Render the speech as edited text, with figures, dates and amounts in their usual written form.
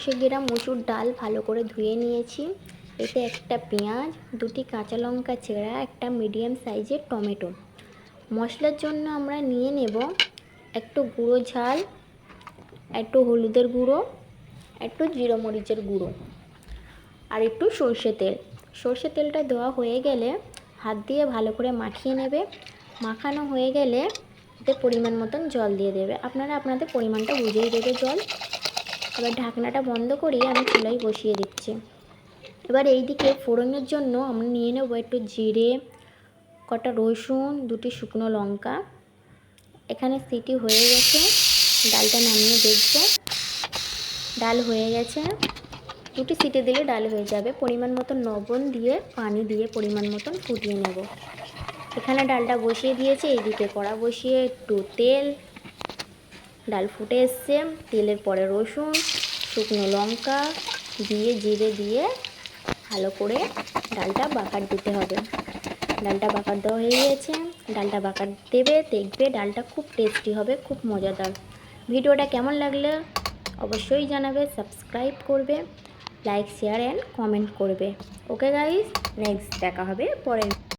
150 গ্রাম মসুর ডাল ভালো করে ধুয়ে নিয়েছি। এতে একটা পেঁয়াজ, 2টি কাঁচা লঙ্কা চেরা, একটা মিডিয়াম সাইজের টমেটো। মশলার জন্য আমরা নিয়ে নেব একটু গুঁড়ো ঝাল, একটু হলুদের গুঁড়ো, একটু জিরে মরিচের গুঁড়ো আর একটু সর্ষে তেল। সর্ষে তেলটা দেওয়া হয়ে গেলে হাত দিয়ে ভালো করে মাখিয়ে নেবে। মাখানো হয়ে গেলে এতে পরিমাণ মতন জল দিয়ে দেবে। আপনারা আপনাদের পরিমাণটা বুঝেই দেবে জল। এবার ঢাকনাটা বন্ধ করিয়ে আমি চুলায় বসিয়ে দিচ্ছি। এবার এই দিকে ফোড়নের জন্য আমরা নিয়ে নেব একটু জিরে, কটা রসুন, 2টি শুকনো লঙ্কা। এখানে সিটি হয়ে গেছে, ডালটা নামিয়ে দেখব। ডাল হয়ে গেছে, 2টি সিটি দিলে ডাল হয়ে যাবে। পরিমাণ মতন লবণ দিয়ে পানি দিয়ে পরিমাণ মতন ফুটিয়ে নেব। এখানে ডালটা বসিয়ে দিয়েছি, এইদিকে কড়া বসিয়ে একটু তেল, ডাল ফুটে এসছে, তেলের পরে রসুন, শুকনো লঙ্কা দিয়ে জিরে দিয়ে ভালো করে ডালটা বাগার দিতে হবে। ডালটা বাগার দেওয়া হয়ে গেছে, ডালটা বাগার দেবে, দেখবে ডালটা খুব টেস্টি হবে, খুব মজাদার। ভিডিওটা কেমন লাগলে অবশ্যই জানাবে, সাবস্ক্রাইব করবে, লাইক শেয়ার অ্যান্ড কমেন্ট করবে। ওকে গাইস, নেক্সট দেখা হবে পরে।